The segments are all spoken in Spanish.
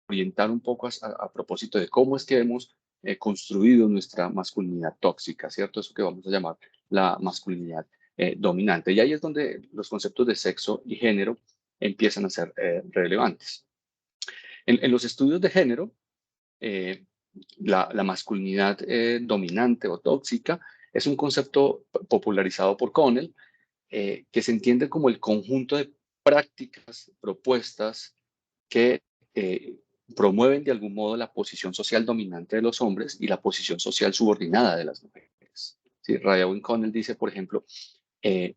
orientar un poco a propósito de cómo es que hemos construido nuestra masculinidad tóxica, ¿cierto? Eso que vamos a llamar la masculinidad dominante. Y ahí es donde los conceptos de sexo y género empiezan a ser relevantes. En los estudios de género, eh, la masculinidad dominante o tóxica es un concepto popularizado por Connell, que se entiende como el conjunto de prácticas, propuestas que eh, promueven de algún modo la posición social dominante de los hombres y la posición social subordinada de las mujeres. ¿Sí? Raymond Connell dice, por ejemplo, eh,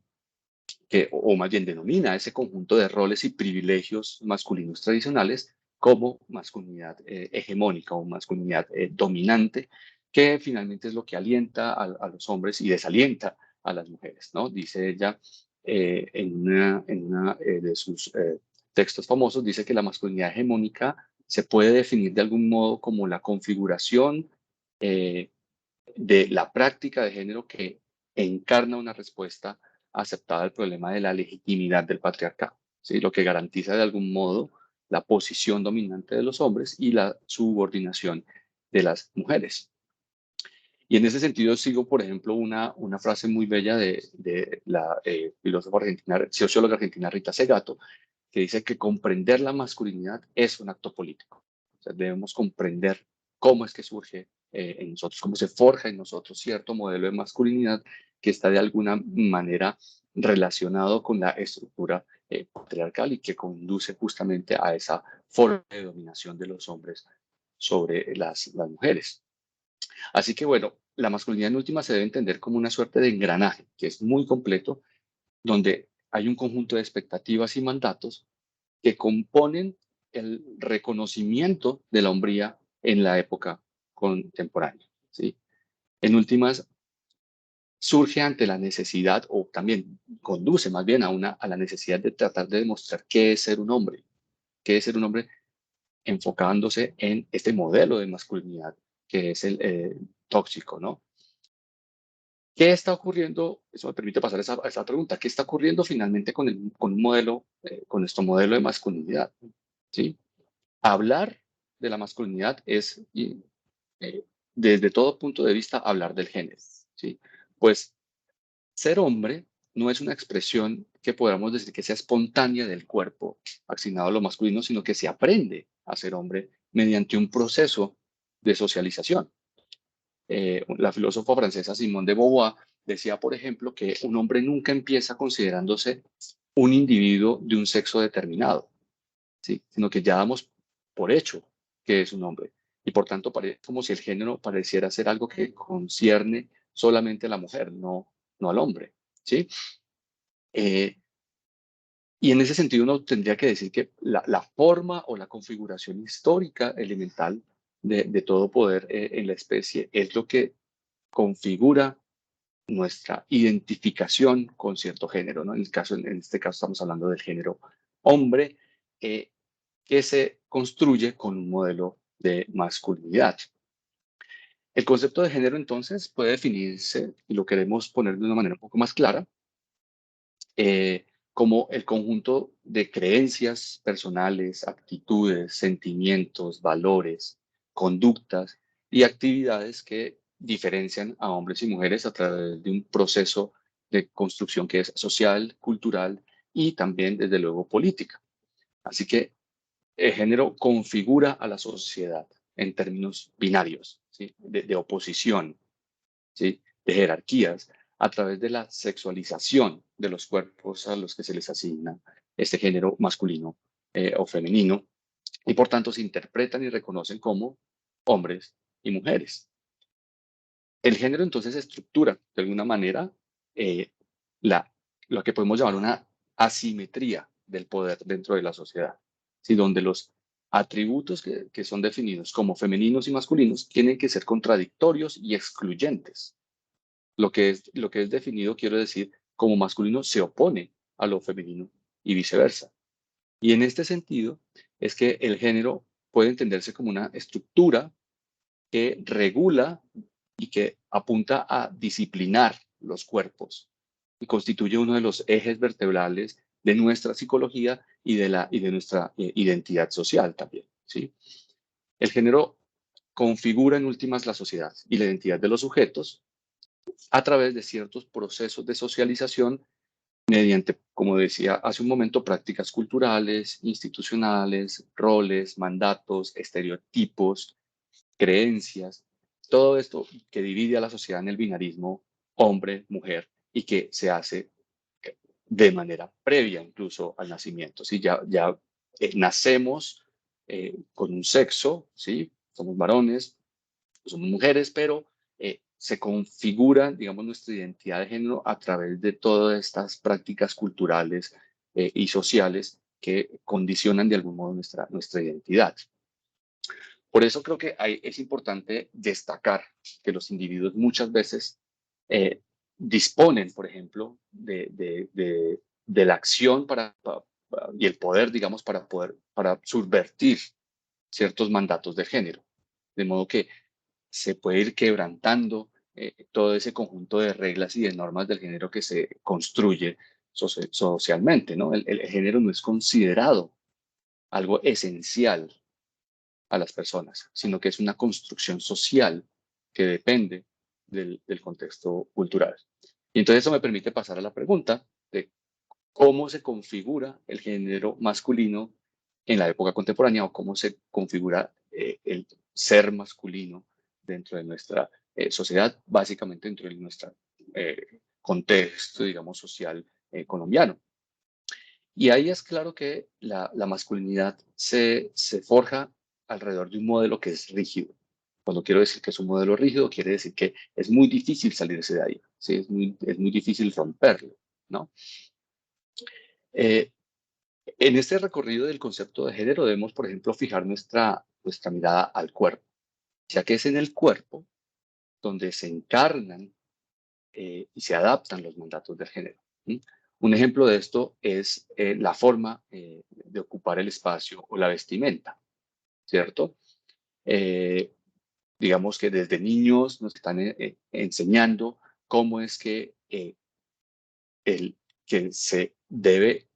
o más bien denomina ese conjunto de roles y privilegios masculinos tradicionales como masculinidad hegemónica o masculinidad dominante, que finalmente es lo que alienta a los hombres y desalienta a las mujeres, ¿no? Dice ella en una de sus textos famosos, dice que la masculinidad hegemónica se puede definir de algún modo como la configuración eh, de la práctica de género que encarna una respuesta aceptada al problema de la legitimidad del patriarcado, ¿sí? Lo que garantiza de algún modo la posición dominante de los hombres y la subordinación de las mujeres. Y en ese sentido sigo, por ejemplo, una frase muy bella de la filósofa argentina, socióloga argentina Rita Segato, que dice que comprender la masculinidad es un acto político. O sea, debemos comprender cómo es que surge en nosotros, cómo se forja en nosotros cierto modelo de masculinidad que está de alguna manera relacionado con la estructura patriarcal y que conduce justamente a esa forma de dominación de los hombres sobre las mujeres. Así que bueno, la masculinidad en última se debe entender como una suerte de engranaje que es muy completo, donde hay un conjunto de expectativas y mandatos que componen el reconocimiento de la hombría en la época contemporánea, ¿sí? En últimas, surge ante la necesidad, o también conduce más bien a la necesidad de tratar de demostrar qué es ser un hombre, qué es ser un hombre enfocándose en este modelo de masculinidad que es el tóxico, ¿no? ¿Qué está ocurriendo? Eso me permite pasar a esa pregunta. ¿Qué está ocurriendo finalmente con un modelo, con nuestro modelo de masculinidad? ¿Sí? Hablar de la masculinidad es, eh, desde todo punto de vista, hablar del género, ¿sí? Pues ser hombre no es una expresión que podamos decir que sea espontánea del cuerpo asignado a lo masculino, sino que se aprende a ser hombre mediante un proceso de socialización. La filósofa francesa Simone de Beauvoir decía, por ejemplo, que un hombre nunca empieza considerándose un individuo de un sexo determinado, ¿sí? Sino que ya damos por hecho que es un hombre. Y por tanto, parece como si el género pareciera ser algo que concierne solamente a la mujer, no al hombre, ¿sí? Eh, y en ese sentido uno tendría que decir que la forma o la configuración histórica elemental de todo poder en la especie es lo que configura nuestra identificación con cierto género, ¿no? En este caso estamos hablando del género hombre, eh, que se construye con un modelo de masculinidad. El concepto de género entonces puede definirse, y lo queremos poner de una manera un poco más clara, como el conjunto de creencias personales, actitudes, sentimientos, valores, conductas y actividades que diferencian a hombres y mujeres a través de un proceso de construcción que es social, cultural y también, desde luego, política. Así que el género configura a la sociedad en términos binarios, ¿sí? De oposición, ¿sí? De jerarquías, a través de la sexualización de los cuerpos a los que se les asigna este género masculino o femenino, y por tanto se interpretan y reconocen como hombres y mujeres. El género entonces estructura de alguna manera eh, la, lo que podemos llamar una asimetría del poder dentro de la sociedad, ¿sí? Donde los atributos que son definidos como femeninos y masculinos tienen que ser contradictorios y excluyentes. Lo que es definido, quiero decir, como masculino se opone a lo femenino y viceversa. Y en este sentido es que el género puede entenderse como una estructura que regula y que apunta a disciplinar los cuerpos y constituye uno de los ejes vertebrales de nuestra psicología y de nuestra identidad social también. ¿sí? El género configura en últimas la sociedad y la identidad de los sujetos a través de ciertos procesos de socialización mediante, como decía hace un momento, prácticas culturales, institucionales, roles, mandatos, estereotipos, creencias, todo esto que divide a la sociedad en el binarismo hombre-mujer y que se hace de manera previa incluso al nacimiento. ¿Sí? Ya nacemos con un sexo, ¿sí? Somos varones, somos mujeres, pero se configura, digamos, nuestra identidad de género a través de todas estas prácticas culturales y sociales que condicionan de algún modo nuestra identidad. Por eso creo que es importante destacar que los individuos muchas veces eh, disponen, por ejemplo, de la acción y el poder, digamos, para subvertir ciertos mandatos de género. De modo que se puede ir quebrantando todo ese conjunto de reglas y de normas del género que se construye socialmente, ¿no? El género no es considerado algo esencial a las personas, sino que es una construcción social que depende del contexto cultural. Y entonces eso me permite pasar a la pregunta de cómo se configura el género masculino en la época contemporánea o cómo se configura el ser masculino dentro de nuestra sociedad, básicamente dentro de nuestro contexto, digamos, social colombiano. Y ahí es claro que la masculinidad se forja alrededor de un modelo que es rígido. Cuando quiero decir que es un modelo rígido, quiere decir que es muy difícil salirse de ahí, ¿sí? Es muy difícil romperlo, ¿no? Eh, en este recorrido del concepto de género debemos, por ejemplo, fijar nuestra mirada al cuerpo, ya que es en el cuerpo donde se encarnan y se adaptan los mandatos del género. ¿Sí? Un ejemplo de esto es la forma de ocupar el espacio o la vestimenta, ¿cierto? Eh, digamos que desde niños nos están enseñando cómo es que se debe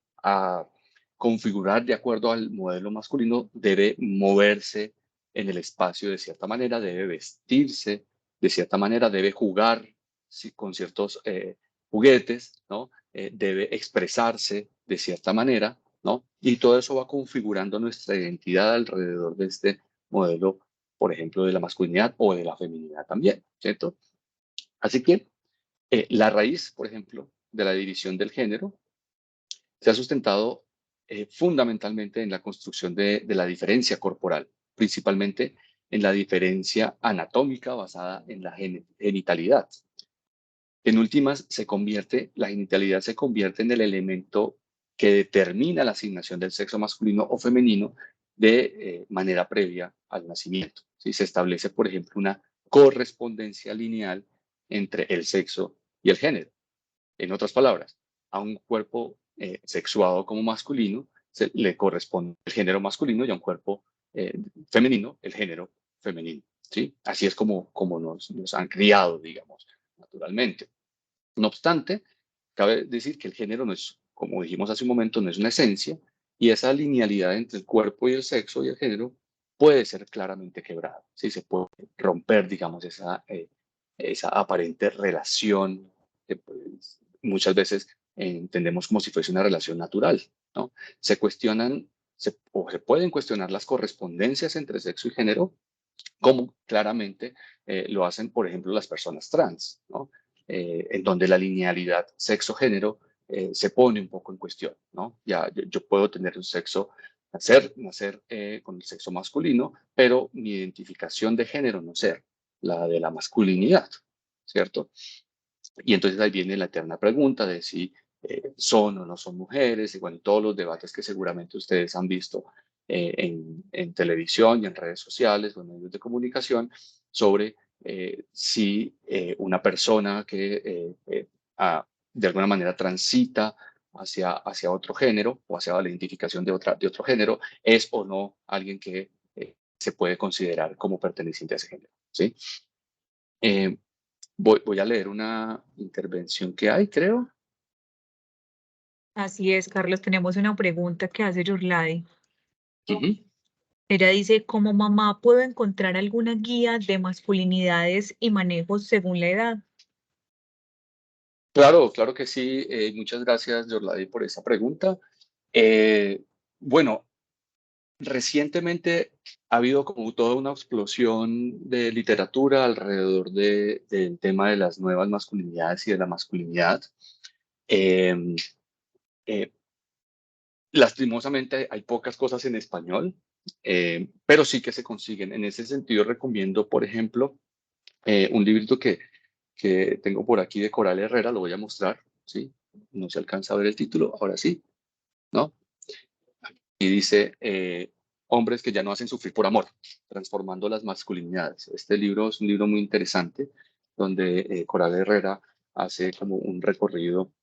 configurar de acuerdo al modelo masculino, debe moverse en el espacio de cierta manera, debe vestirse de cierta manera, debe jugar con ciertos juguetes, ¿no? Debe expresarse de cierta manera, ¿no? Y todo eso va configurando nuestra identidad alrededor de este modelo, por ejemplo, de la masculinidad o de la feminidad también, ¿cierto? Así que la raíz, por ejemplo, de la división del género se ha sustentado fundamentalmente en la construcción de la diferencia corporal, principalmente en la diferencia anatómica basada en la genitalidad. En últimas, la genitalidad se convierte en el elemento que determina la asignación del sexo masculino o femenino de manera previa al nacimiento. ¿Sí? Se establece, por ejemplo, una correspondencia lineal entre el sexo y el género. En otras palabras, a un cuerpo sexuado como masculino le corresponde el género masculino y a un cuerpo femenino el género femenino. ¿Sí? Así es como nos han criado, digamos, naturalmente. No obstante, cabe decir que el género no es, como dijimos hace un momento, no es una esencia y esa linealidad entre el cuerpo y el sexo y el género puede ser claramente quebrada. ¿Sí? Se puede romper, digamos, esa aparente relación que pues, muchas veces entendemos como si fuese una relación natural, ¿no? Se cuestionan o se pueden cuestionar las correspondencias entre sexo y género, como claramente lo hacen, por ejemplo, las personas trans, ¿no? En donde la linealidad sexo-género se pone un poco en cuestión, ¿no? Ya yo puedo tener un sexo, nacer con el sexo masculino, pero mi identificación de género no ser la de la masculinidad, ¿cierto? Y entonces ahí viene la eterna pregunta de si son o no son mujeres, y bueno, todos los debates que seguramente ustedes han visto en televisión y en redes sociales o en medios de comunicación sobre si una persona que de alguna manera transita hacia otro género o hacia la identificación de otro género es o no alguien que se puede considerar como perteneciente a ese género, ¿sí? Eh, voy a leer una intervención que hay, creo. Así es, Carlos, tenemos una pregunta que hace Yurladi. Ujú. Ella dice, como mamá, ¿puedo encontrar alguna guía de masculinidades y manejos según la edad? Claro, claro que sí. Muchas gracias, Yorladi, por esa pregunta. Eh, bueno, recientemente ha habido como toda una explosión de literatura alrededor del tema de las nuevas masculinidades y de la masculinidad. Eh, eh, Lastimosamente hay pocas cosas en español, pero sí que se consiguen. En ese sentido, recomiendo, por ejemplo, un librito que tengo por aquí de Coral Herrera, lo voy a mostrar, ¿sí? No se alcanza a ver el título, ahora sí, ¿no? Y dice, Hombres que ya no hacen sufrir por amor, transformando las masculinidades. Este libro es un libro muy interesante, donde Coral Herrera hace como un recorrido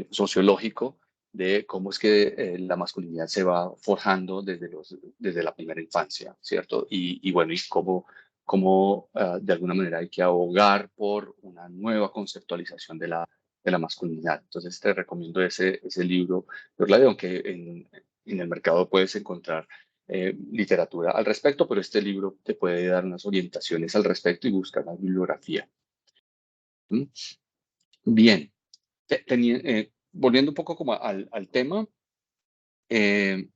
sociológico de cómo es que la masculinidad se va forjando desde la primera infancia, ¿cierto? Y bueno, y cómo de alguna manera hay que abogar por una nueva conceptualización de la masculinidad. Entonces te recomiendo ese libro, ¿verdad? Aunque en el mercado puedes encontrar literatura al respecto, pero este libro te puede dar unas orientaciones al respecto y buscar la bibliografía. ¿Mm? Bien, volviendo un poco como al tema, eh,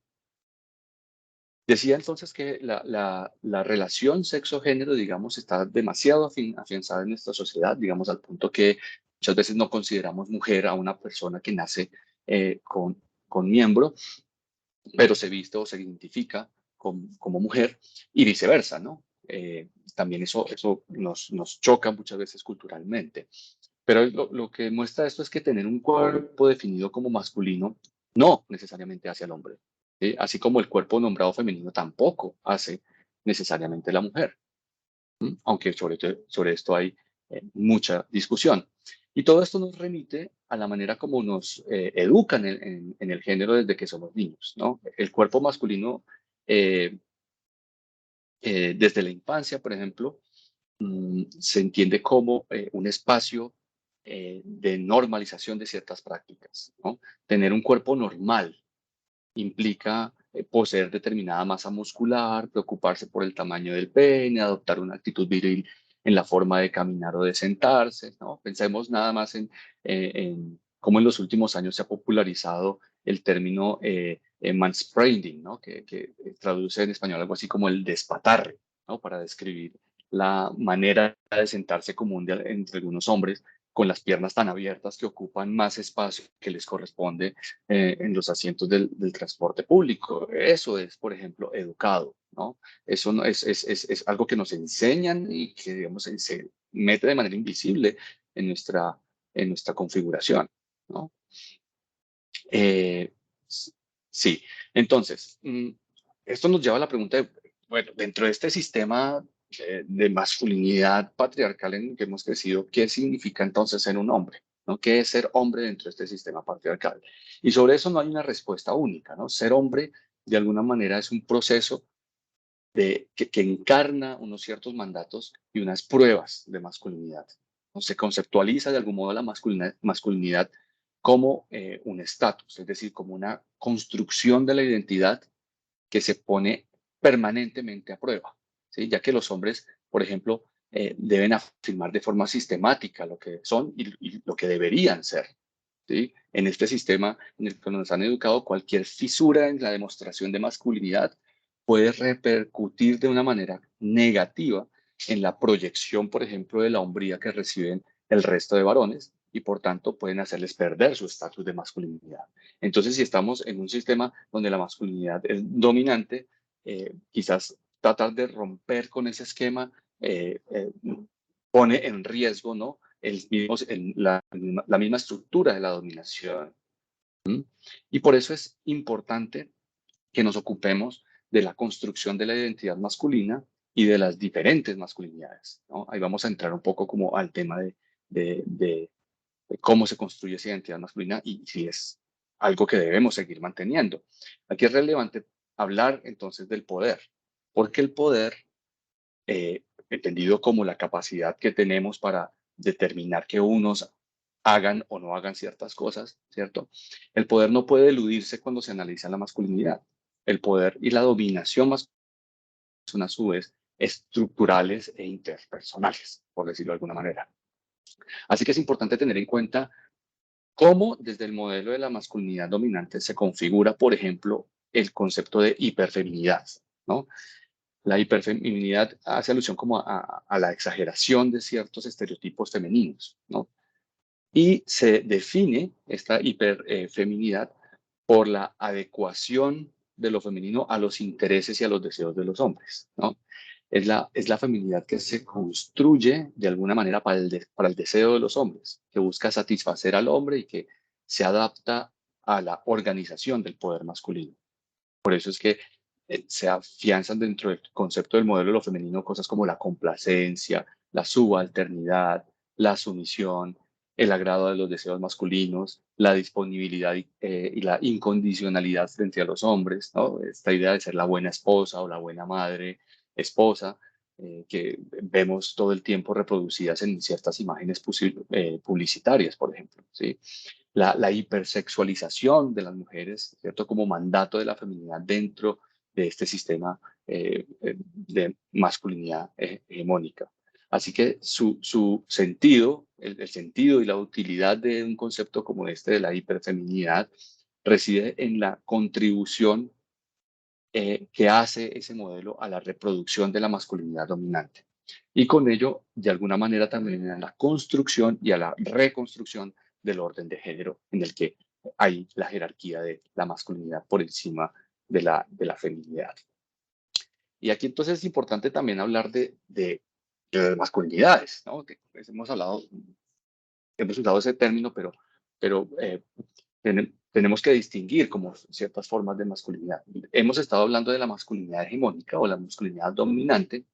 decía entonces que la relación sexo-género, digamos, está demasiado afianzada en nuestra sociedad, digamos, al punto que muchas veces no consideramos mujer a una persona que nace con miembro, pero se viste o se identifica como mujer y viceversa, ¿no? También eso nos choca muchas veces culturalmente. Pero lo que muestra esto es que tener un cuerpo definido como masculino no necesariamente hace al hombre, ¿sí? Así como el cuerpo nombrado femenino tampoco hace necesariamente la mujer, ¿sí? Aunque sobre esto hay mucha discusión. Y todo esto nos remite a la manera como nos educan en el género desde que somos niños, ¿no? El cuerpo masculino, eh, desde la infancia, por ejemplo, se entiende como un espacio de normalización de ciertas prácticas, ¿no? Tener un cuerpo normal implica poseer determinada masa muscular, preocuparse por el tamaño del pene, adoptar una actitud viril en la forma de caminar o de sentarse, ¿no? Pensemos nada más en cómo en los últimos años se ha popularizado el término mansplaining, ¿no? Que traduce en español algo así como el despatarre, ¿no? Para describir la manera de sentarse común entre algunos hombres con las piernas tan abiertas que ocupan más espacio que les corresponde en los asientos del transporte público. Eso es, por ejemplo, educado, ¿no? Eso no, es algo que nos enseñan y que, digamos, se mete de manera invisible en nuestra configuración, ¿no? Eh, sí, entonces, esto nos lleva a la pregunta de, bueno, dentro de este sistema de masculinidad patriarcal en el que hemos crecido, ¿qué significa entonces ser un hombre? ¿No? ¿Qué es ser hombre dentro de este sistema patriarcal? Y sobre eso no hay una respuesta única, ¿no? Ser hombre, de alguna manera, es un proceso que encarna unos ciertos mandatos y unas pruebas de masculinidad, ¿no? Se conceptualiza de algún modo la masculinidad como un estatus, es decir, como una construcción de la identidad que se pone permanentemente a prueba, ¿sí? Ya que los hombres, por ejemplo, deben afirmar de forma sistemática lo que son y lo que deberían ser, ¿sí? En este sistema en el que nos han educado, cualquier fisura en la demostración de masculinidad puede repercutir de una manera negativa en la proyección, por ejemplo, de la hombría que reciben el resto de varones y por tanto pueden hacerles perder su estatus de masculinidad. Entonces, si estamos en un sistema donde la masculinidad es dominante, quizás tratar de romper con ese esquema pone en riesgo, ¿no? La misma estructura de la dominación. ¿Mm? Y por eso es importante que nos ocupemos de la construcción de la identidad masculina y de las diferentes masculinidades, ¿no? Ahí vamos a entrar un poco como al tema de, de, de cómo se construye esa identidad masculina y si es algo que debemos seguir manteniendo. Aquí es relevante hablar entonces del poder, porque el poder entendido como la capacidad que tenemos para determinar que unos hagan o no hagan ciertas cosas, ¿cierto? El poder no puede eludirse cuando se analiza la masculinidad. el poder y la dominación masculina son a su vez estructurales e interpersonales, por decirlo de alguna manera. Así que es importante tener en cuenta cómo desde el modelo de la masculinidad dominante se configura, por ejemplo, el concepto de hiperfeminidad, ¿no? La hiperfeminidad hace alusión como a la exageración de ciertos estereotipos femeninos, ¿no? Y se define esta hiperfeminidad por la adecuación de lo femenino a los intereses y a los deseos de los hombres, ¿no? Es la feminidad que se construye de alguna manera para el deseo de los hombres, que busca satisfacer al hombre y que se adapta a la organización del poder masculino. Por eso es que se afianzan dentro del concepto del modelo de lo femenino cosas como la complacencia, la subalternidad, la sumisión, el agrado de los deseos masculinos, la disponibilidad y la incondicionalidad frente a los hombres, ¿no? Esta idea de ser la buena esposa o la buena madre, esposa, que vemos todo el tiempo reproducidas en ciertas imágenes publicitarias, por ejemplo, ¿sí? La hipersexualización de las mujeres, ¿cierto? Como mandato de la feminidad dentro de este sistema de masculinidad hegemónica. Así que su sentido, el sentido y la utilidad de un concepto como este de la hiperfeminidad reside en la contribución que hace ese modelo a la reproducción de la masculinidad dominante. Y con ello, de alguna manera, también a la construcción y a la reconstrucción del orden de género, en el que hay la jerarquía de la masculinidad por encima de la feminidad. Y aquí entonces es importante también hablar de masculinidades, ¿no? Pues, hemos usado ese término, pero tenemos que distinguir como ciertas formas de masculinidad. Hemos estado hablando de la masculinidad hegemónica o la masculinidad dominante,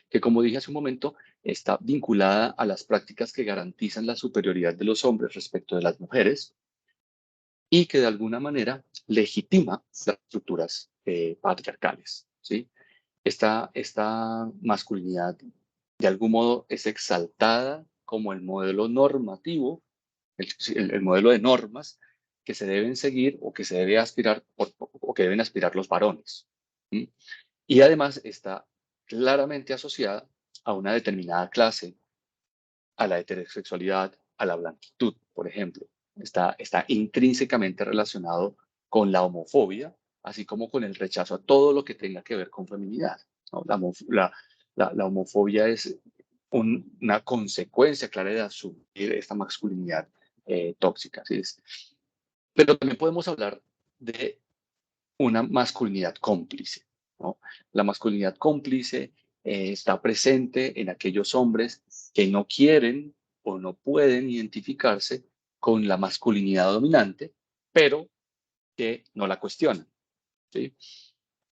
que como dije hace un momento, está vinculada a las prácticas que garantizan la superioridad de los hombres respecto de las mujeres y que de alguna manera legitima las estructuras patriarcales, ¿sí? Esta masculinidad de algún modo es exaltada como el modelo normativo, el modelo de normas que se deben seguir o que se debe aspirar o que deben aspirar los varones. ¿Sí? Y además está claramente asociada a una determinada clase, a la heterosexualidad, a la blanquitud, por ejemplo. Está intrínsecamente relacionado con la homofobia, así como con el rechazo a todo lo que tenga que ver con feminidad, ¿no? La homofobia es una consecuencia clara de asumir esta masculinidad tóxica. ¿Sí? Pero también podemos hablar de una masculinidad cómplice, ¿no? La masculinidad cómplice está presente en aquellos hombres que no quieren o no pueden identificarse con la masculinidad dominante, pero que no la cuestionan, ¿sí?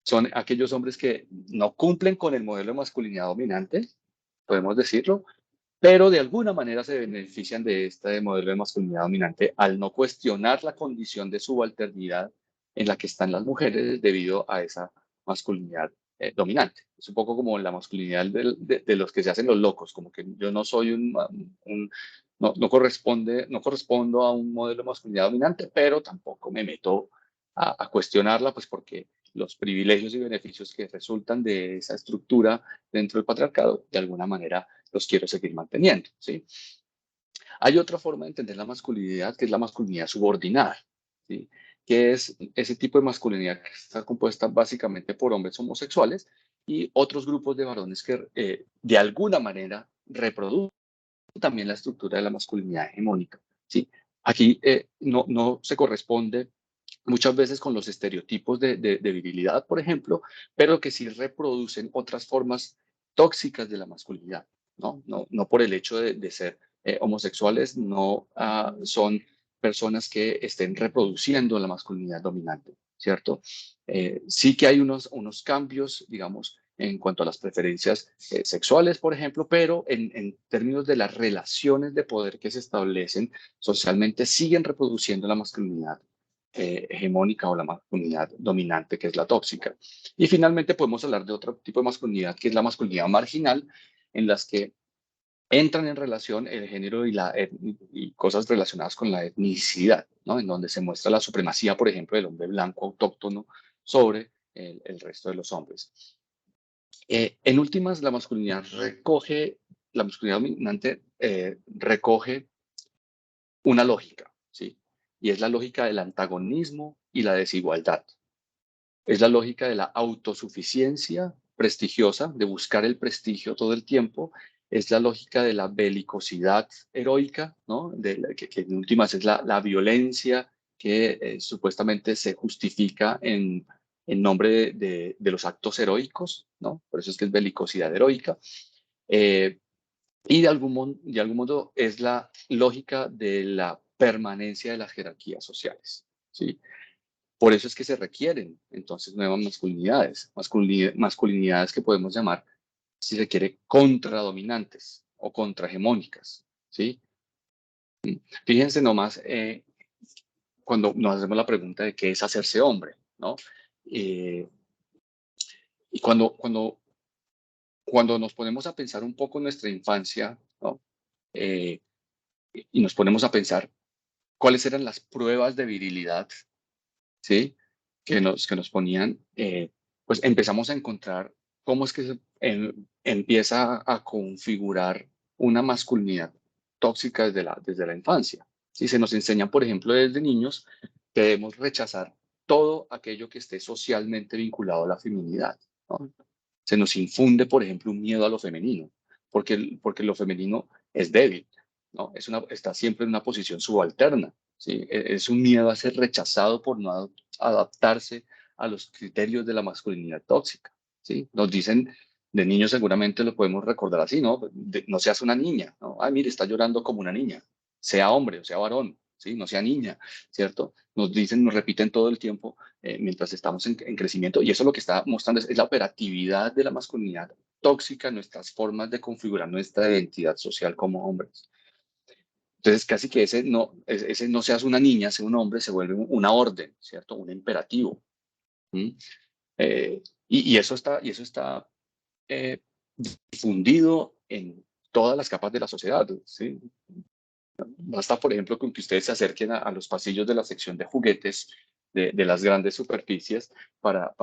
Son aquellos hombres que no cumplen con el modelo de masculinidad dominante, podemos decirlo, pero de alguna manera se benefician de este modelo de masculinidad dominante al no cuestionar la condición de subalternidad en la que están las mujeres debido a esa masculinidad dominante. Es un poco como la masculinidad de los que se hacen los locos, como que yo no soy no correspondo a un modelo de masculinidad dominante, pero tampoco me meto a cuestionarla, pues porque los privilegios y beneficios que resultan de esa estructura dentro del patriarcado, de alguna manera los quiero seguir manteniendo, ¿sí? Hay otra forma de entender la masculinidad, que es la masculinidad subordinada, ¿sí? Que es ese tipo de masculinidad que está compuesta básicamente por hombres homosexuales y otros grupos de varones que de alguna manera reproducen también la estructura de la masculinidad hegemónica, ¿sí? Aquí no se corresponde muchas veces con los estereotipos de virilidad, por ejemplo, pero que sí reproducen otras formas tóxicas de la masculinidad, ¿no? No por el hecho de ser homosexuales, no son personas que estén reproduciendo la masculinidad dominante, ¿cierto? Sí que hay unos cambios, digamos, en cuanto a las preferencias sexuales, por ejemplo, pero en términos de las relaciones de poder que se establecen socialmente, siguen reproduciendo la masculinidad hegemónica o la masculinidad dominante, que es la tóxica. Y finalmente podemos hablar de otro tipo de masculinidad, que es la masculinidad marginal, en las que entran en relación el género y cosas relacionadas con la etnicidad, ¿no? En donde se muestra la supremacía, por ejemplo, del hombre blanco autóctono sobre el resto de los hombres. En últimas, la masculinidad dominante recoge una lógica, ¿sí? Y es la lógica del antagonismo y la desigualdad. Es la lógica de la autosuficiencia prestigiosa, de buscar el prestigio todo el tiempo. Es la lógica de la belicosidad heroica, ¿no? Que en últimas es la violencia que supuestamente se justifica en nombre de los actos heroicos, ¿no? Por eso es que es belicosidad heroica. Y de algún modo es la lógica de la permanencia de las jerarquías sociales, ¿sí? Por eso es que se requieren entonces nuevas masculinidades que podemos llamar, si se quiere, contradominantes o contrahegemónicas, ¿sí? Fíjense nomás cuando nos hacemos la pregunta de qué es hacerse hombre, ¿no? Y cuando nos ponemos a pensar un poco en nuestra infancia, ¿no? Eh, y nos ponemos a pensar cuáles eran las pruebas de virilidad, ¿sí? Que nos ponían, pues empezamos a encontrar cómo es que se empieza a configurar una masculinidad tóxica desde la infancia. Si se nos enseña, por ejemplo, desde niños, que debemos rechazar todo aquello que esté socialmente vinculado a la feminidad, ¿no? Se nos infunde, por ejemplo, un miedo a lo femenino, porque lo femenino es débil, ¿no? Está siempre en una posición subalterna, ¿sí? Es un miedo a ser rechazado por no adaptarse a los criterios de la masculinidad tóxica, ¿sí? Nos dicen de niños, seguramente lo podemos recordar así, ¿no? No seas una niña, ¿no? Ay, mire, está llorando como una niña, sea hombre o sea varón, ¿sí? No sea niña, ¿cierto? Nos dicen, nos repiten todo el tiempo mientras estamos en crecimiento, y eso lo que está mostrando es la operatividad de la masculinidad tóxica en nuestras formas de configurar nuestra identidad social como hombres. Entonces, casi que ese no seas una niña, sea un hombre, se vuelve una orden, ¿cierto? Un imperativo. ¿Mm? Y eso está difundido en todas las capas de la sociedad, ¿sí? Basta, por ejemplo, con que ustedes se acerquen a los pasillos de la sección de juguetes de las grandes superficies para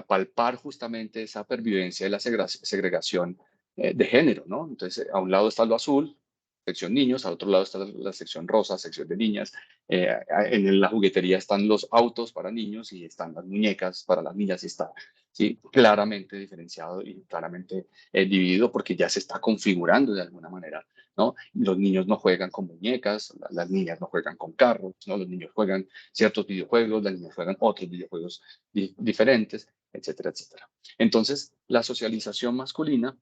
palpar justamente esa pervivencia de la segregación de género, ¿no? Entonces, a un lado está lo azul, sección niños, al otro lado está la sección rosa, sección de niñas. En la juguetería están los autos para niños y están las muñecas para las niñas y está, ¿sí? Claramente diferenciado y claramente dividido porque ya se está configurando de alguna manera, ¿no? Los niños no juegan con muñecas, las niñas no juegan con carros, ¿no? Los niños juegan ciertos videojuegos, las niñas juegan otros videojuegos diferentes, etcétera, etcétera. Entonces, la socialización masculina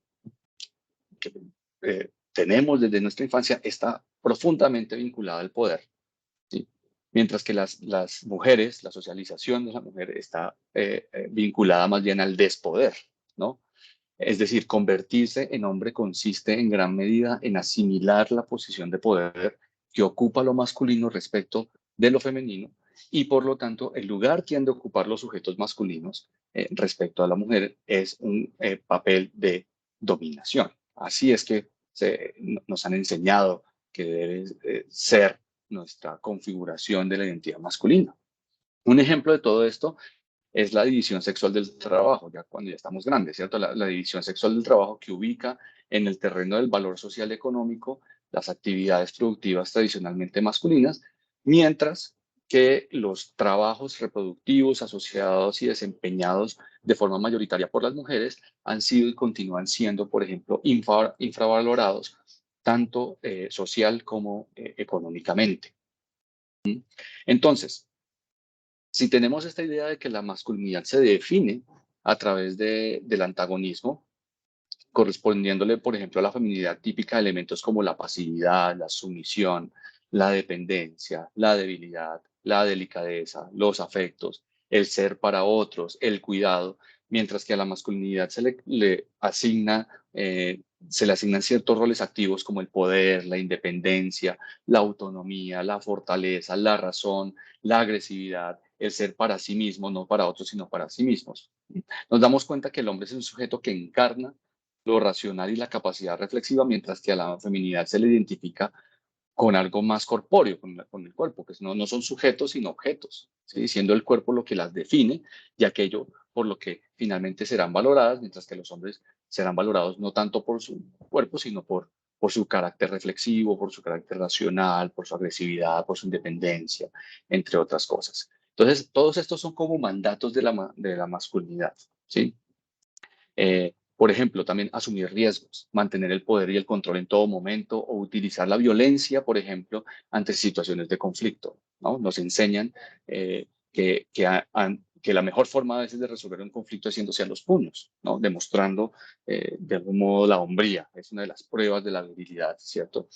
que tenemos desde nuestra infancia está profundamente vinculada al poder, ¿sí? Mientras que las mujeres, la socialización de la mujer está vinculada más bien al despoder, ¿no? Es decir, convertirse en hombre consiste en gran medida en asimilar la posición de poder que ocupa lo masculino respecto de lo femenino y por lo tanto el lugar que han de ocupar los sujetos masculinos respecto a la mujer es un papel de dominación. Así es que nos han enseñado que debe ser nuestra configuración de la identidad masculina. Un ejemplo de todo esto es la división sexual del trabajo, ya cuando ya estamos grandes, ¿cierto? La división sexual del trabajo que ubica en el terreno del valor social económico las actividades productivas tradicionalmente masculinas, mientras que los trabajos reproductivos asociados y desempeñados de forma mayoritaria por las mujeres han sido y continúan siendo, por ejemplo, infravalorados tanto social como económicamente. Entonces, si tenemos esta idea de que la masculinidad se define a través del antagonismo, correspondiéndole, por ejemplo, a la feminidad típica de elementos como la pasividad, la sumisión, la dependencia, la debilidad, la delicadeza, los afectos, el ser para otros, el cuidado, mientras que a la masculinidad se le asignan ciertos roles activos como el poder, la independencia, la autonomía, la fortaleza, la razón, la agresividad, el ser para sí mismo, no para otros, sino para sí mismos. Nos damos cuenta que el hombre es un sujeto que encarna lo racional y la capacidad reflexiva, mientras que a la feminidad se le identifica con algo más corpóreo, con el cuerpo, que no son sujetos sino objetos, ¿sí? Siendo el cuerpo lo que las define y aquello por lo que finalmente serán valoradas, mientras que los hombres serán valorados no tanto por su cuerpo, sino por su carácter reflexivo, por su carácter racional, por su agresividad, por su independencia, entre otras cosas. Entonces, todos estos son como mandatos de la masculinidad, ¿sí? Por ejemplo, también asumir riesgos, mantener el poder y el control en todo momento o utilizar la violencia, por ejemplo, ante situaciones de conflicto, ¿no? Nos enseñan que la mejor forma a veces de resolver un conflicto es yéndose a los puños, ¿no? Demostrando de algún modo la hombría. Es una de las pruebas de la virilidad, ¿cierto?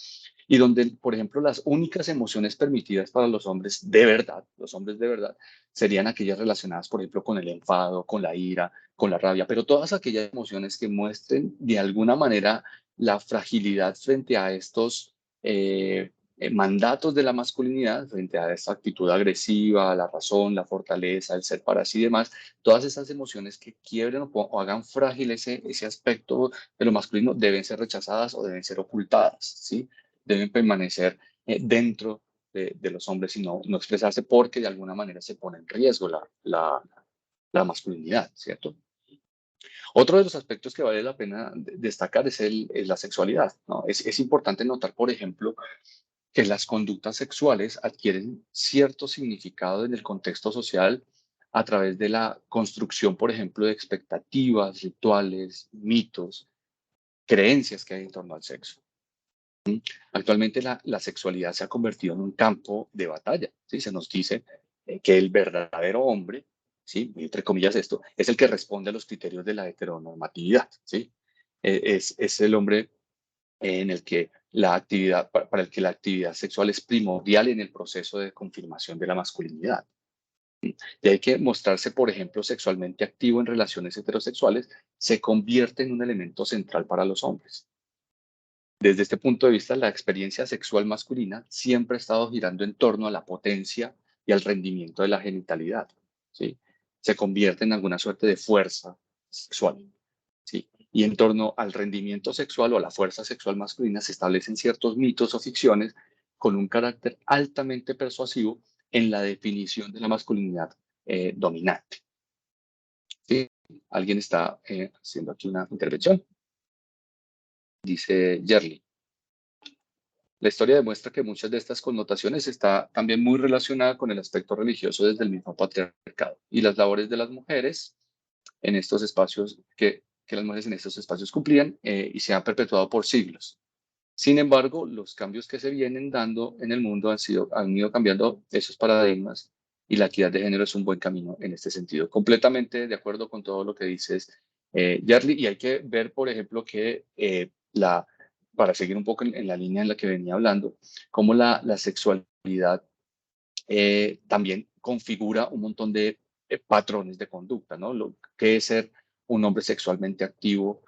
Y donde, por ejemplo, las únicas emociones permitidas para los hombres de verdad, los hombres de verdad, serían aquellas relacionadas, por ejemplo, con el enfado, con la ira, con la rabia, pero todas aquellas emociones que muestren de alguna manera la fragilidad frente a estos mandatos de la masculinidad, frente a esta actitud agresiva, la razón, la fortaleza, el ser para sí y demás, todas esas emociones que quiebren o hagan frágil ese aspecto de lo masculino deben ser rechazadas o deben ser ocultadas, ¿sí? Deben permanecer dentro de los hombres y no expresarse porque de alguna manera se pone en riesgo la masculinidad, ¿cierto? Otro de los aspectos que vale la pena destacar es la sexualidad, ¿no? Es importante notar, por ejemplo, que las conductas sexuales adquieren cierto significado en el contexto social a través de la construcción, por ejemplo, de expectativas, rituales, mitos, creencias que hay en torno al sexo. Actualmente la sexualidad se ha convertido en un campo de batalla, ¿sí? Se nos dice que el verdadero hombre, ¿sí? Entre comillas esto, es el que responde a los criterios de la heteronormatividad, ¿sí? Es el hombre en el que para el que la actividad sexual es primordial en el proceso de confirmación de la masculinidad. Y hay que mostrarse, por ejemplo, sexualmente activo en relaciones heterosexuales, se convierte en un elemento central para los hombres. Desde este punto de vista, la experiencia sexual masculina siempre ha estado girando en torno a la potencia y al rendimiento de la genitalidad, ¿sí? Se convierte en alguna suerte de fuerza sexual, ¿sí? Y en torno al rendimiento sexual o a la fuerza sexual masculina se establecen ciertos mitos o ficciones con un carácter altamente persuasivo en la definición de la masculinidad dominante, ¿sí? Alguien está haciendo aquí una intervención. Dice Yerli. La historia demuestra que muchas de estas connotaciones está también muy relacionada con el aspecto religioso desde el mismo patriarcado y las labores de las mujeres en estos espacios que las mujeres en estos espacios cumplían y se han perpetuado por siglos. Sin embargo, los cambios que se vienen dando en el mundo han ido cambiando esos paradigmas y la equidad de género es un buen camino en este sentido. Completamente de acuerdo con todo lo que dices, Yarly, y hay que ver, por ejemplo, que para seguir un poco en la línea en la que venía hablando, cómo la sexualidad también configura un montón de patrones de conducta, ¿no? Lo que es ser un hombre sexualmente activo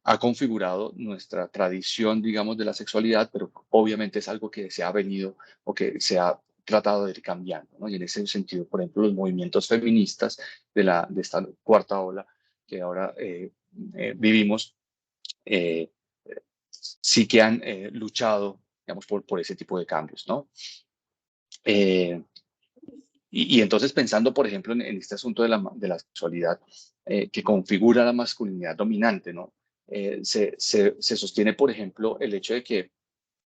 ha configurado nuestra tradición, digamos, de la sexualidad, pero obviamente es algo que se ha venido o que se ha tratado de ir cambiando, ¿no? Y en ese sentido, por ejemplo, los movimientos feministas de esta cuarta ola que ahora vivimos, eh, sí que han luchado, digamos, por ese tipo de cambios, ¿no? Eh, y entonces pensando, por ejemplo, en este asunto de la sexualidad que configura la masculinidad dominante, ¿no? Se sostiene, por ejemplo, el hecho de que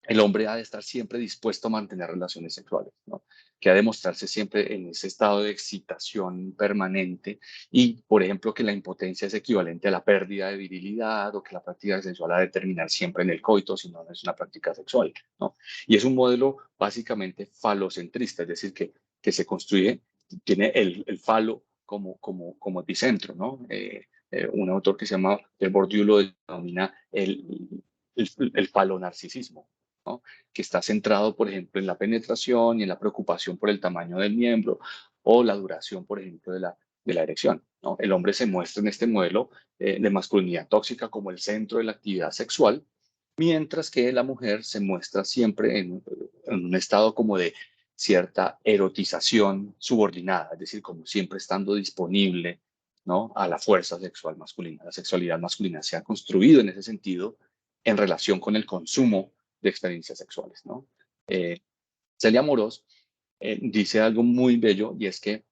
el hombre ha de estar siempre dispuesto a mantener relaciones sexuales, ¿no? Que ha de mostrarse siempre en ese estado de excitación permanente y, por ejemplo, que la impotencia es equivalente a la pérdida de virilidad o que la práctica sexual ha de terminar siempre en el coito, si no, no es una práctica sexual, ¿no? Y es un modelo básicamente falocentrista, es decir, que se construye, tiene el falo como epicentro, ¿no? Un autor que se llama El Bourdieu lo denomina el falonarcisismo, ¿no? Que está centrado, por ejemplo, en la penetración y en la preocupación por el tamaño del miembro o la duración, por ejemplo, de la erección, ¿no? El hombre se muestra en este modelo de masculinidad tóxica como el centro de la actividad sexual, mientras que la mujer se muestra siempre en un estado como de cierta erotización subordinada, es decir, como siempre estando disponible, ¿no? A la fuerza sexual masculina. La sexualidad masculina se ha construido en ese sentido en relación con el consumo de experiencias sexuales, ¿no? Celia Amorós dice algo muy bello, y es que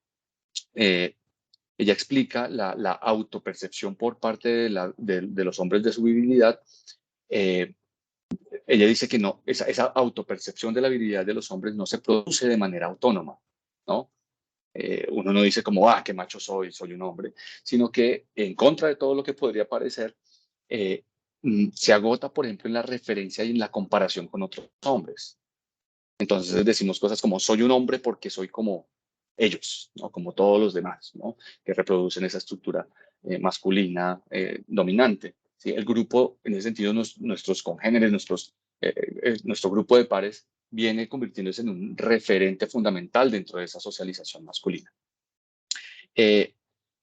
ella explica la autopercepción por parte de los hombres de su virilidad. Ella dice que no, esa autopercepción de la virilidad de los hombres no se produce de manera autónoma, ¿no? Uno no dice como, qué macho soy un hombre, sino que en contra de todo lo que podría parecer, se agota, por ejemplo, en la referencia y en la comparación con otros hombres. Entonces decimos cosas como, soy un hombre porque soy como ellos, ¿no? Como todos los demás, ¿no? Que reproducen esa estructura masculina dominante. ¿Sí? El grupo, en ese sentido, nuestros congéneres, nuestro grupo de pares, viene convirtiéndose en un referente fundamental dentro de esa socialización masculina.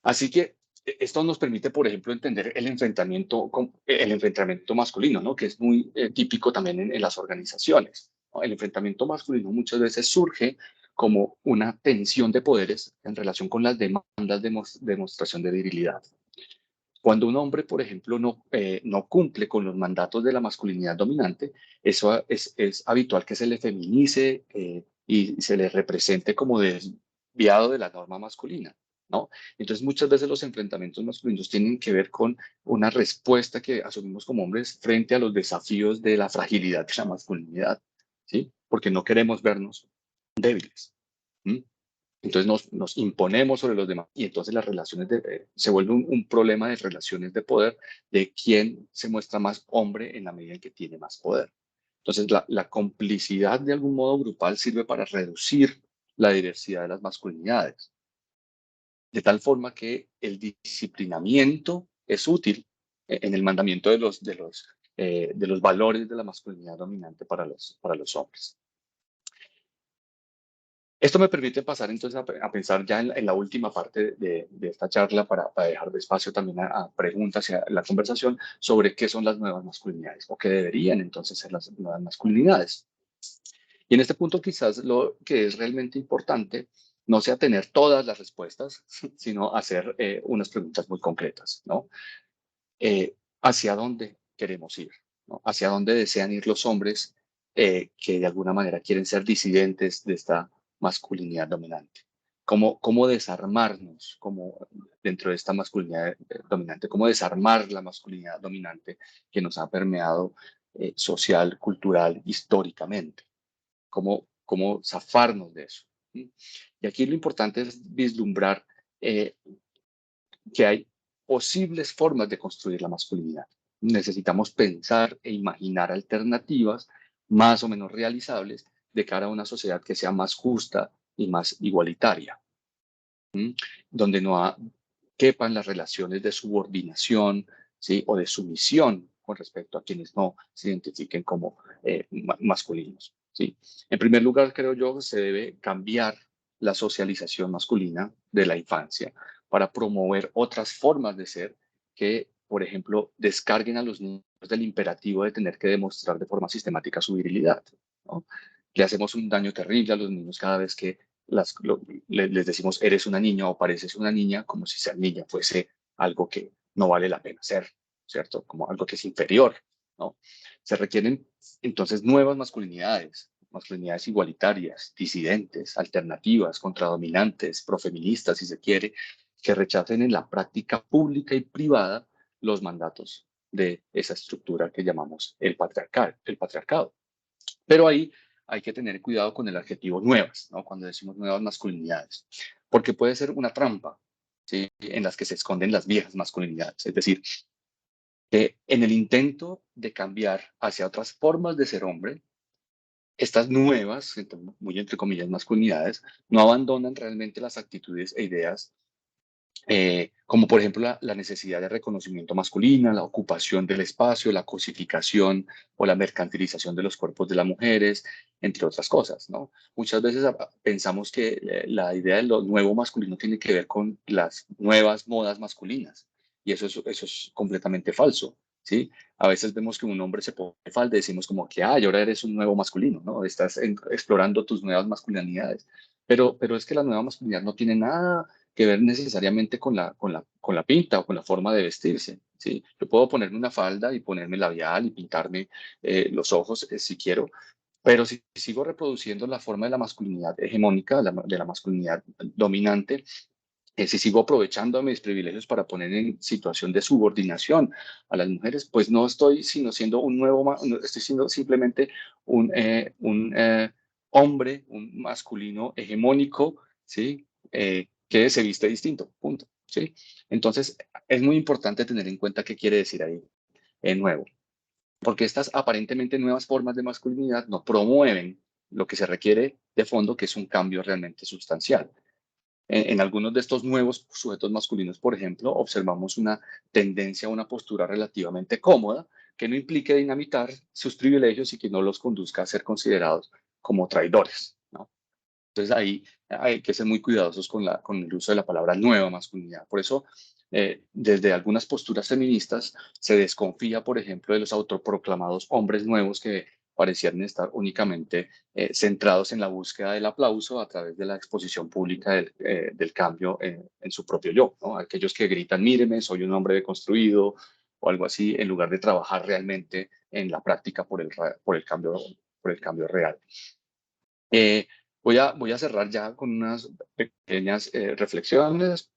Así que esto nos permite, por ejemplo, entender el enfrentamiento masculino, ¿no? Que es muy típico también en las organizaciones, ¿no? El enfrentamiento masculino muchas veces surge como una tensión de poderes en relación con las demandas de demostración de virilidad. Cuando un hombre, por ejemplo, no cumple con los mandatos de la masculinidad dominante, eso es habitual que se le feminice y se le represente como desviado de la norma masculina, ¿no? Entonces, muchas veces los enfrentamientos masculinos tienen que ver con una respuesta que asumimos como hombres frente a los desafíos de la fragilidad de la masculinidad, ¿sí? Porque no queremos vernos débiles. ¿Sí? Entonces nos imponemos sobre los demás, y entonces las relaciones se vuelve un problema de relaciones de poder, de quién se muestra más hombre en la medida en que tiene más poder. Entonces la complicidad de algún modo grupal sirve para reducir la diversidad de las masculinidades, de tal forma que el disciplinamiento es útil en el mandamiento de los valores de la masculinidad dominante para los hombres. Esto me permite pasar entonces a pensar ya en la última parte de esta charla para dejar de espacio también a preguntas y a la conversación sobre qué son las nuevas masculinidades o qué deberían entonces ser las nuevas masculinidades. Y en este punto quizás lo que es realmente importante no sea tener todas las respuestas, sino hacer unas preguntas muy concretas, ¿no? ¿Hacia dónde queremos ir? ¿No? ¿Hacia dónde desean ir los hombres que de alguna manera quieren ser disidentes de esta masculinidad dominante? ¿Cómo desarmarnos dentro de esta masculinidad dominante? ¿Cómo desarmar la masculinidad dominante que nos ha permeado social, cultural, históricamente? ¿Cómo zafarnos de eso? ¿Sí? Y aquí lo importante es vislumbrar que hay posibles formas de construir la masculinidad. Necesitamos pensar e imaginar alternativas más o menos realizables de cara a una sociedad que sea más justa y más igualitaria, donde no quepan las relaciones de subordinación, ¿sí? O de sumisión con respecto a quienes no se identifiquen como masculinos, ¿sí? En primer lugar, creo yo, se debe cambiar la socialización masculina de la infancia para promover otras formas de ser que, por ejemplo, descarguen a los niños del imperativo de tener que demostrar de forma sistemática su virilidad, ¿no? Le hacemos un daño terrible a los niños cada vez que les decimos eres una niña o pareces una niña, como si ser niña fuese algo que no vale la pena ser, ¿cierto? Como algo que es inferior, ¿no? Se requieren entonces nuevas masculinidades igualitarias, disidentes, alternativas, contradominantes, profeministas, si se quiere, que rechacen en la práctica pública y privada los mandatos de esa estructura que llamamos el patriarcado. Pero ahí hay que tener cuidado con el adjetivo nuevas, ¿no? Cuando decimos nuevas masculinidades, porque puede ser una trampa, ¿sí? En las que se esconden las viejas masculinidades. Es decir, que en el intento de cambiar hacia otras formas de ser hombre, estas nuevas, muy entre comillas, masculinidades, no abandonan realmente las actitudes e ideas como por ejemplo la necesidad de reconocimiento masculina, la ocupación del espacio, la cosificación o la mercantilización de los cuerpos de las mujeres, entre otras cosas, ¿no? Muchas veces pensamos que la idea de lo nuevo masculino tiene que ver con las nuevas modas masculinas, y eso es completamente falso, ¿sí? A veces vemos que un hombre se pone falda y decimos como que, ay, ahora eres un nuevo masculino, ¿no? Estás explorando tus nuevas masculinidades, pero es que la nueva masculinidad no tiene nada que ver necesariamente con la pinta o con la forma de vestirse, ¿sí? Yo puedo ponerme una falda y ponerme labial y pintarme los ojos si quiero, pero si sigo reproduciendo la forma de la masculinidad hegemónica, de la masculinidad dominante, si sigo aprovechando mis privilegios para poner en situación de subordinación a las mujeres, pues no estoy sino siendo un no estoy siendo simplemente un hombre, un masculino hegemónico, ¿sí? Que se viste distinto, punto, ¿sí? Entonces, es muy importante tener en cuenta qué quiere decir ahí, nuevo, porque estas aparentemente nuevas formas de masculinidad no promueven lo que se requiere de fondo, que es un cambio realmente sustancial. En algunos de estos nuevos sujetos masculinos, por ejemplo, observamos una tendencia a una postura relativamente cómoda que no implique dinamitar sus privilegios y que no los conduzca a ser considerados como traidores, ¿no? Entonces ahí hay que ser muy cuidadosos con el uso de la palabra nueva masculinidad. Por eso, desde algunas posturas feministas se desconfía, por ejemplo, de los autoproclamados hombres nuevos que parecieran estar únicamente centrados en la búsqueda del aplauso a través de la exposición pública del cambio en su propio yo, ¿no? Aquellos que gritan, míreme, soy un hombre deconstruido o algo así, en lugar de trabajar realmente en la práctica por el cambio real. Eh, voy a cerrar ya con unas pequeñas reflexiones,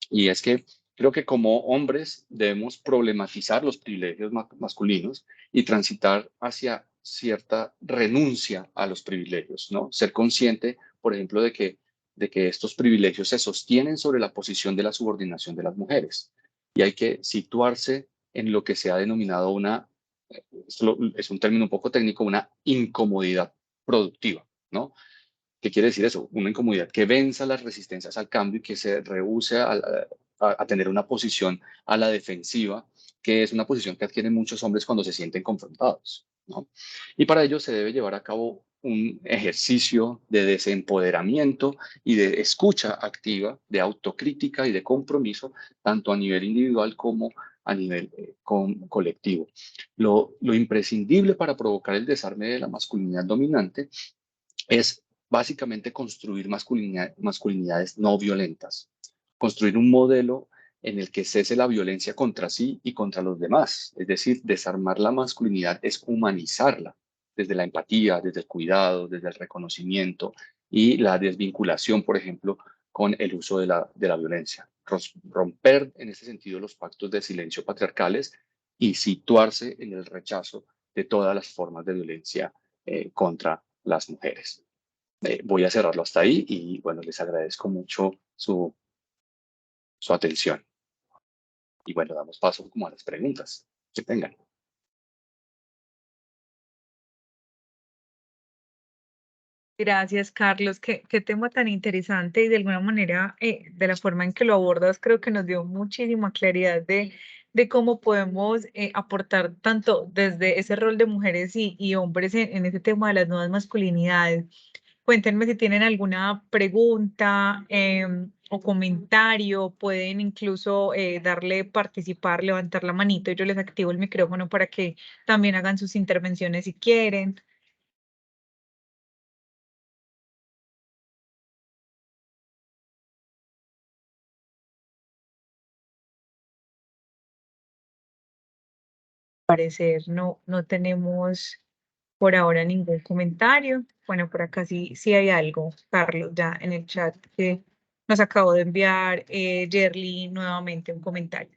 y es que creo que como hombres debemos problematizar los privilegios masculinos y transitar hacia cierta renuncia a los privilegios, ¿no? Ser consciente, por ejemplo, de que estos privilegios se sostienen sobre la posición de la subordinación de las mujeres, y hay que situarse en lo que se ha denominado es un término un poco técnico, una incomodidad productiva, ¿no? ¿Qué quiere decir eso? Una incomodidad que venza las resistencias al cambio y que se rehúse a tener una posición a la defensiva, que es una posición que adquieren muchos hombres cuando se sienten confrontados, ¿no? Y para ello se debe llevar a cabo un ejercicio de desempoderamiento y de escucha activa, de autocrítica y de compromiso, tanto a nivel individual como a nivel colectivo. Lo imprescindible para provocar el desarme de la masculinidad dominante es básicamente construir masculinidades no violentas, construir un modelo en el que cese la violencia contra sí y contra los demás. Es decir, desarmar la masculinidad es humanizarla desde la empatía, desde el cuidado, desde el reconocimiento y la desvinculación, por ejemplo, con el uso de la violencia. Romper en ese sentido los pactos de silencio patriarcales y situarse en el rechazo de todas las formas de violencia contra las mujeres. Voy a cerrarlo hasta ahí y bueno, les agradezco mucho su atención. Y bueno, damos paso como a las preguntas que tengan. Gracias, Carlos. Qué tema tan interesante y de alguna manera, de la forma en que lo abordas, creo que nos dio muchísima claridad de cómo podemos aportar tanto desde ese rol de mujeres y hombres en ese tema de las nuevas masculinidades. Cuéntenme si tienen alguna pregunta o comentario, pueden incluso darle participar, levantar la manito y yo les activo el micrófono para que también hagan sus intervenciones si quieren. Parecer no tenemos por ahora ningún comentario. Bueno, por acá sí hay algo, Carlos, ya en el chat que nos acabó de enviar Yerly nuevamente un comentario.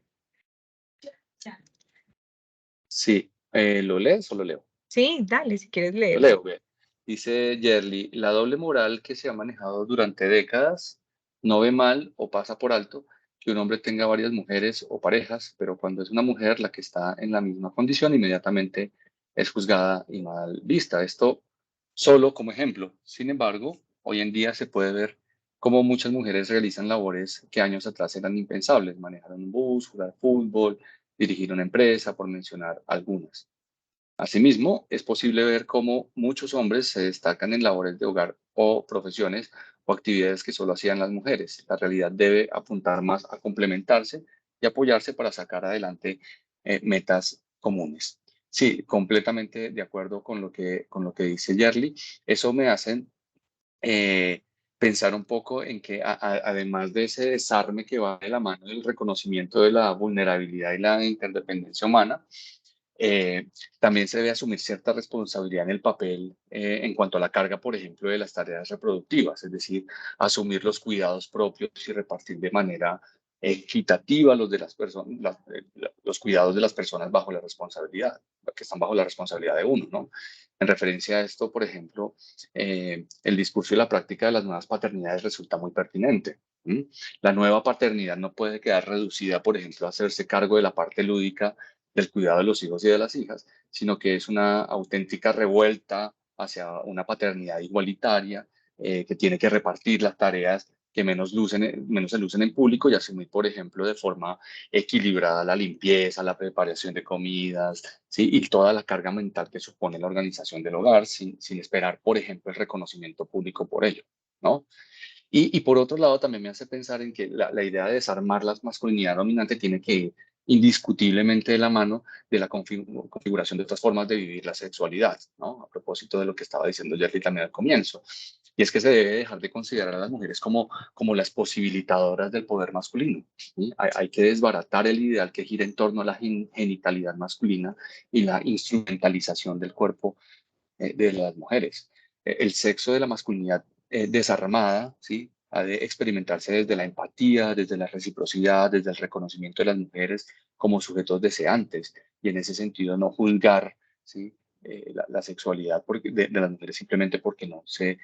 Sí, ¿lo lees o lo leo? Sí, dale, si quieres Lo leer. leo, bien. Dice Yerly, la doble moral que se ha manejado durante décadas no ve mal o pasa por alto que un hombre tenga varias mujeres o parejas, pero cuando es una mujer la que está en la misma condición, inmediatamente es juzgada y mal vista. Esto solo como ejemplo. Sin embargo, hoy en día se puede ver cómo muchas mujeres realizan labores que años atrás eran impensables: manejar un bus, jugar fútbol, dirigir una empresa, por mencionar algunas. Asimismo, es posible ver cómo muchos hombres se destacan en labores de hogar o profesiones o actividades que solo hacían las mujeres. La realidad debe apuntar más a complementarse y apoyarse para sacar adelante metas comunes. Sí, completamente de acuerdo con lo que dice Yerly. Eso me hace pensar un poco en que además de ese desarme que va de la mano del reconocimiento de la vulnerabilidad y la interdependencia humana, eh, también se debe asumir cierta responsabilidad en el papel en cuanto a la carga, por ejemplo, de las tareas reproductivas, es decir, asumir los cuidados propios y repartir de manera equitativa los de las personas, los cuidados de las personas bajo la responsabilidad, que están bajo la responsabilidad de uno, ¿no? En referencia a esto, por ejemplo, el discurso y la práctica de las nuevas paternidades resulta muy pertinente. La nueva paternidad no puede quedar reducida, por ejemplo, a hacerse cargo de la parte lúdica del cuidado de los hijos y de las hijas, sino que es una auténtica revuelta hacia una paternidad igualitaria que tiene que repartir las tareas que menos se lucen en público y asumir, por ejemplo, de forma equilibrada la limpieza, la preparación de comidas, ¿sí? Y toda la carga mental que supone la organización del hogar sin esperar, por ejemplo, el reconocimiento público por ello, ¿no? Y por otro lado, también me hace pensar en que la idea de desarmar la masculinidad dominante tiene que ir indiscutiblemente de la mano de la configuración de otras formas de vivir la sexualidad, ¿no? A propósito de lo que estaba diciendo Jeffrey también al comienzo. Y es que se debe dejar de considerar a las mujeres como las posibilitadoras del poder masculino, ¿sí? Hay que desbaratar el ideal que gira en torno a la genitalidad masculina y la instrumentalización del cuerpo de las mujeres. El sexo de la masculinidad desarmada, ¿sí? Ha de experimentarse desde la empatía, desde la reciprocidad, desde el reconocimiento de las mujeres como sujetos deseantes y en ese sentido no juzgar, ¿sí? La sexualidad de las mujeres simplemente porque no se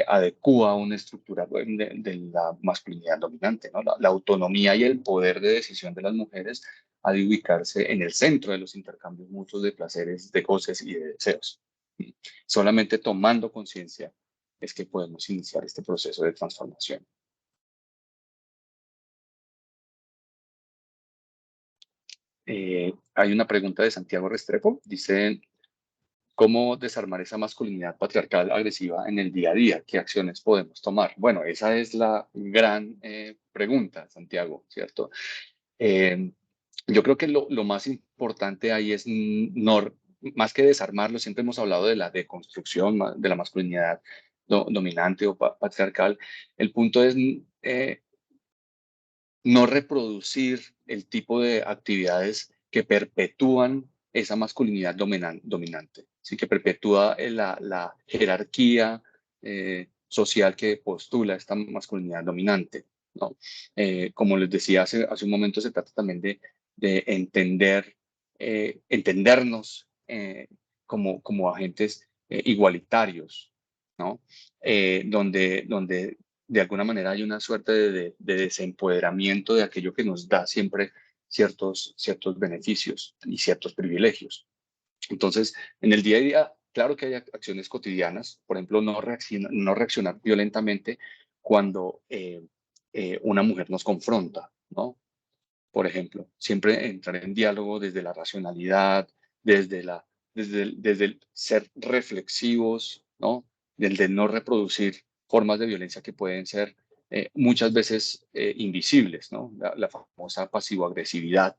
adecua a una estructura de la masculinidad dominante, ¿no? La autonomía y el poder de decisión de las mujeres ha de ubicarse en el centro de los intercambios mutuos de placeres, de goces y de deseos. Solamente tomando conciencia es que podemos iniciar este proceso de transformación. Hay una pregunta de Santiago Restrepo. Dice, ¿cómo desarmar esa masculinidad patriarcal agresiva en el día a día? ¿Qué acciones podemos tomar? Bueno, esa es la gran pregunta, Santiago, ¿cierto? Eh, yo creo que lo más importante ahí es no, más que desarmarlo, siempre hemos hablado de la deconstrucción de la masculinidad dominante o patriarcal. El punto es no reproducir el tipo de actividades que perpetúan esa masculinidad dominante, ¿sí? Que perpetúa la jerarquía social que postula esta masculinidad dominante, ¿no? Como les decía hace un momento, se trata también de entendernos como agentes igualitarios, ¿no? Donde de alguna manera hay una suerte de desempoderamiento de aquello que nos da siempre ciertos beneficios y ciertos privilegios. Entonces, en el día a día, claro que hay acciones cotidianas, por ejemplo, no reaccionar violentamente cuando una mujer nos confronta, ¿no? Por ejemplo, siempre entrar en diálogo desde la racionalidad, desde el ser reflexivos, ¿no? Desde no reproducir formas de violencia que pueden ser muchas veces invisibles, ¿no? La famosa pasivo-agresividad,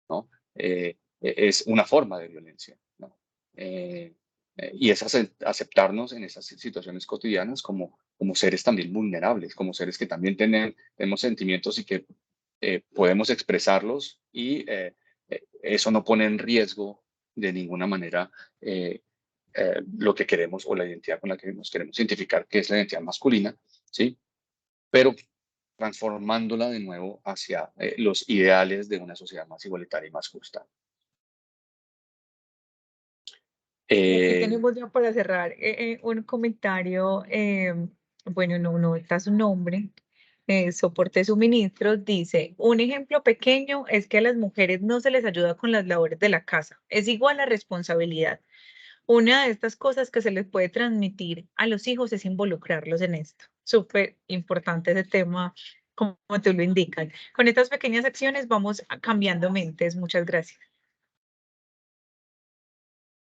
¿no? Es una forma de violencia, ¿no? Y es aceptarnos en esas situaciones cotidianas como seres también vulnerables, como seres que también tenemos sentimientos y que podemos expresarlos y eso no pone en riesgo de ninguna manera lo que queremos o la identidad con la que nos queremos identificar, que es la identidad masculina, ¿sí? Pero transformándola de nuevo hacia los ideales de una sociedad más igualitaria y más justa. Y aquí Eh, tenemos ya para cerrar un comentario, bueno, no está su nombre, Soporte Suministros, dice, un ejemplo pequeño es que a las mujeres no se les ayuda con las labores de la casa, es igual a responsabilidad. Una de estas cosas que se les puede transmitir a los hijos es involucrarlos en esto. Súper importante ese tema, como tú lo indicas. Con estas pequeñas acciones vamos cambiando mentes. Muchas gracias.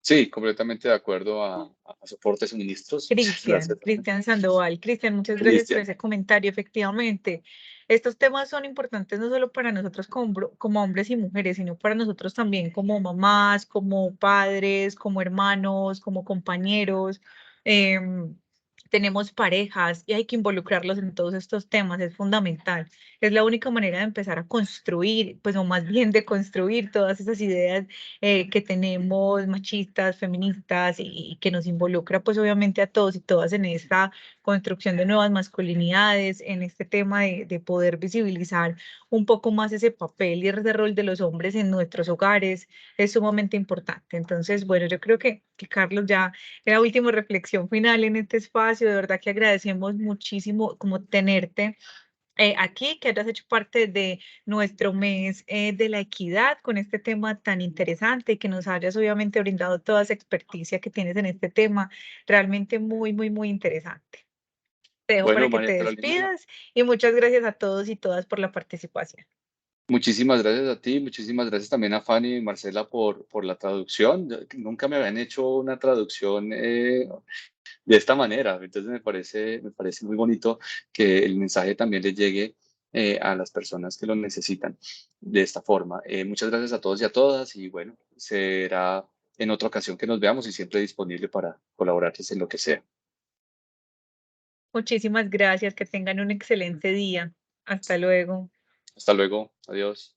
sí, completamente de acuerdo a soporte suministros. Muchas gracias, Cristian Sandoval. Cristian, muchas gracias por Cristian. ese comentario. Efectivamente, estos temas son importantes no solo para nosotros como hombres y mujeres, sino para nosotros también como mamás, como padres, como hermanos, como compañeros. Em, tenemos parejas y hay que involucrarlos en todos estos temas, es fundamental. Es la única manera de empezar a construir, pues, o más bien de construir todas esas ideas que tenemos machistas, feministas y que nos involucra, pues, obviamente a todos y todas en esta construcción de nuevas masculinidades, en este tema de poder visibilizar un poco más ese papel y ese rol de los hombres en nuestros hogares, es sumamente importante. Entonces, bueno, yo creo que Carlos ya la última reflexión final en este espacio. De verdad que agradecemos muchísimo como tenerte aquí, que hayas hecho parte de nuestro mes de la equidad con este tema tan interesante y que nos hayas obviamente brindado toda esa experticia que tienes en este tema. Realmente muy, muy, muy interesante. Te dejo para Bueno, que María te Carolina, despidas y muchas gracias a todos y todas por la participación. muchísimas gracias a ti, muchísimas gracias también a Fanny y Marcela por la traducción. Nunca me habían hecho una traducción de esta manera, entonces me parece muy bonito que el mensaje también les llegue a las personas que lo necesitan de esta forma. Muchas gracias a todos y a todas y bueno, será en otra ocasión que nos veamos y siempre disponible para colaborarles en lo que sea. Muchísimas gracias, que tengan un excelente día. Hasta luego. Hasta luego, adiós.